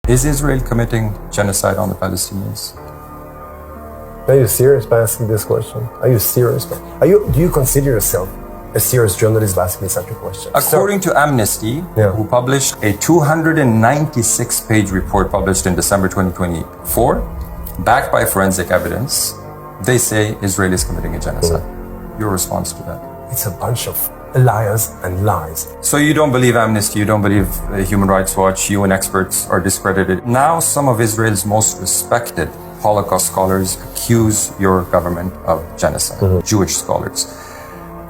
Is Israel committing genocide on the Palestinians? Are you serious by asking this question? Are you serious? Do you consider yourself a serious journalist by asking such a question? According to Amnesty, who published a 296-page report published in December 2024, backed by forensic evidence, they say Israel is committing a genocide. Your response to that? It's a bunch of liars and lies. So you don't believe Amnesty, you don't believe Human Rights Watch, UN experts are discredited. Now some of Israel's most respected Holocaust scholars accuse your government of genocide, Jewish scholars.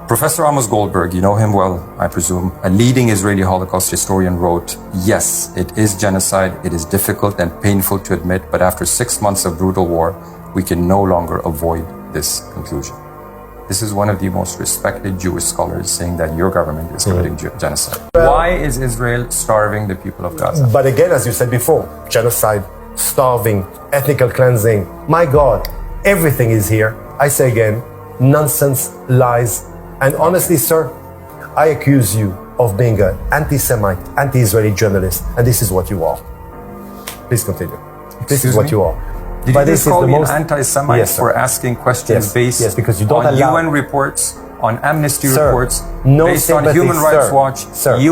Professor Amos Goldberg, you know him well, I presume, a leading Israeli Holocaust historian, wrote, "Yes, it is genocide. It is difficult and painful to admit, but after 6 months of brutal war, we can no longer avoid this conclusion." This is one of the most respected Jewish scholars saying that your government is committing genocide. Why is Israel starving the people of Gaza? But again, as you said before, genocide, starving, ethnical cleansing, my God, everything is here. I say again, nonsense, lies. And honestly, sir, I accuse you of being an anti-Semite, anti-Israeli journalist, and this is what you are. Please continue. This is what you are. Did you just call me an anti-Semite for asking questions based because you don't on allow UN reports, on Amnesty reports, no based on sympathy, Human Rights Watch,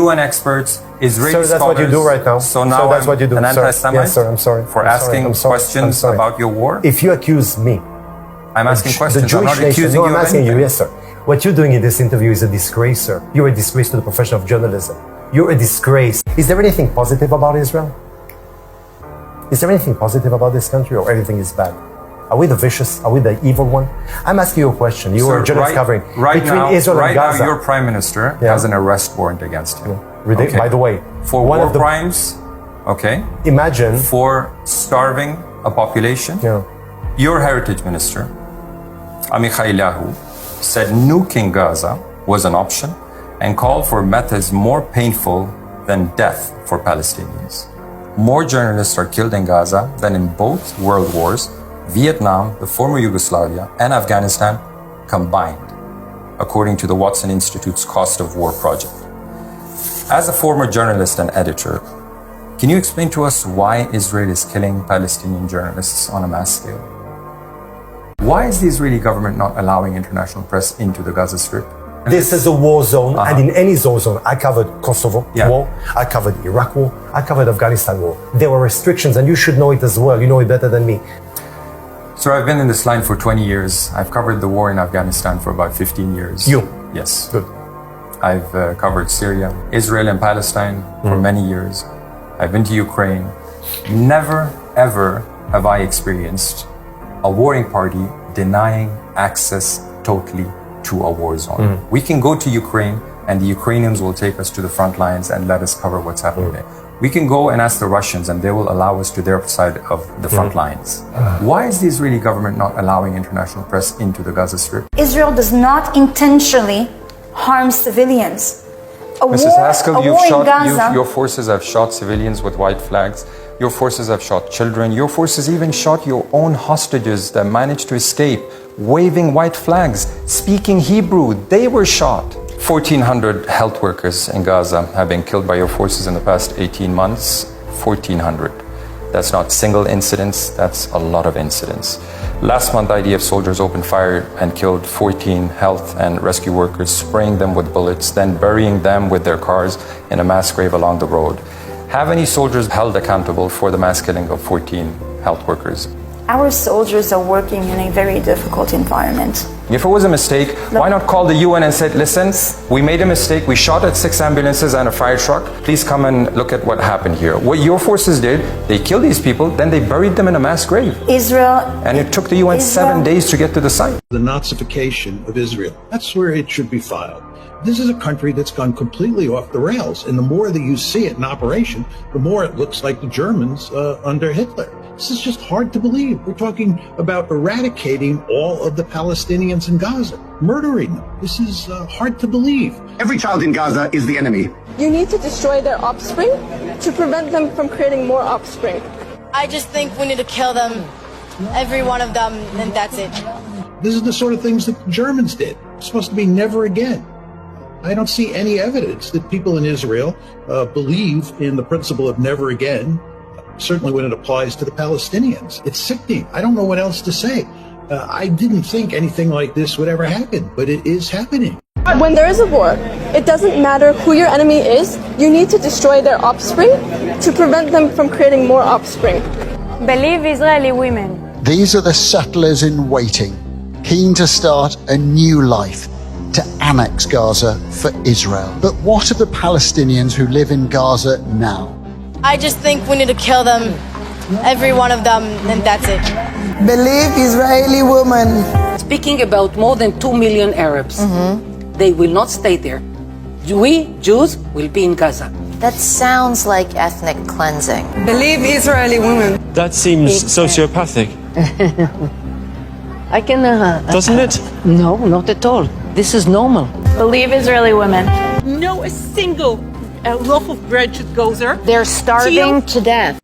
UN experts, Israeli scholars? That's what you do right now. So now that's what you do. An anti-Semite? Yes, sir, I'm sorry. For asking questions about your war? If you accuse me, I'm asking questions. The Jewish I'm not accusing nation, you I'm of asking anything. you, yes, sir. What you're doing in this interview is a disgrace, sir. You're a disgrace to the profession of journalism. You're a disgrace. Is there anything positive about Israel? Is there anything positive about this country, or everything is bad? Are we the vicious? Are we the evil one? I'm asking you a question. You are a journalist covering between Israel and Gaza. Right now, your prime minister has an arrest warrant against him. By the way, for war crimes, imagine, for starving a population. Your heritage minister, Amichai Lahu, said nuking Gaza was an option and called for methods more painful than death for Palestinians. More journalists are killed in Gaza than in both world wars, Vietnam, the former Yugoslavia, and Afghanistan combined, according to the Watson Institute's Cost of War project. As a former journalist and editor, can you explain to us why Israel is killing Palestinian journalists on a mass scale? Why is the Israeli government not allowing international press into the Gaza Strip? This is a war zone, and in any zone, I covered Kosovo war, I covered Iraq war, I covered Afghanistan war. There were restrictions, and you should know it as well. You know it better than me. Sir, I've been in this line for 20 years. I've covered the war in Afghanistan for about 15 years. You? Yes. Good. I've covered Syria, Israel, and Palestine for many years. I've been to Ukraine. Never, ever have I experienced a warring party denying access totally to a war zone. We can go to Ukraine and the Ukrainians will take us to the front lines and let us cover what's happening there. We can go and ask the Russians and they will allow us to their side of the front lines. Why is the Israeli government not allowing international press into the Gaza Strip? Israel does not intentionally harm civilians. Mrs. Haskell, your forces have shot civilians with white flags. Your forces have shot children. Your forces even shot your own hostages that managed to escape, waving white flags, speaking Hebrew. They were shot. 1,400 health workers in Gaza have been killed by your forces in the past 18 months. 1,400. That's not single incidents, that's a lot of incidents. Last month, IDF soldiers opened fire and killed 14 health and rescue workers, spraying them with bullets, then burying them with their cars in a mass grave along the road. Have any soldiers held accountable for the mass killing of 14 health workers? Our soldiers are working in a very difficult environment. If it was a mistake, why not call the UN and say, listen, we made a mistake, we shot at 6 ambulances and a fire truck, please come and look at what happened here. What your forces did, they killed these people, then they buried them in a mass grave. And it took the UN 7 days to get to the site. The Nazification of Israel, that's where it should be filed. This is a country that's gone completely off the rails, and the more that you see it in operation, the more it looks like the Germans under Hitler. This is just hard to believe. We're talking about eradicating all of the Palestinians in Gaza, murdering them. This is hard to believe. Every child in Gaza is the enemy. You need to destroy their offspring to prevent them from creating more offspring. I just think we need to kill them, every one of them, and that's it. This is the sort of things that the Germans did. It's supposed to be never again. I don't see any evidence that people in Israel believe in the principle of never again. certainly when it applies to the Palestinians. It's sickening. I don't know what else to say. I didn't think anything like this would ever happen, but it is happening. When there is a war, it doesn't matter who your enemy is, you need to destroy their offspring to prevent them from creating more offspring. Believe Israeli women. These are the settlers in waiting, keen to start a new life, to annex Gaza for Israel. But what of the Palestinians who live in Gaza now? I just think we need to kill them, every one of them, and that's it. Believe Israeli women. Speaking about more than 2 million Arabs, they will not stay there. We, Jews, will be in Gaza. That sounds like ethnic cleansing. Believe Israeli women. That seems sociopathic. I can... Doesn't it? No, not at all. This is normal. Believe Israeli women. No, a single loaf of bread should go there. They're starving to death.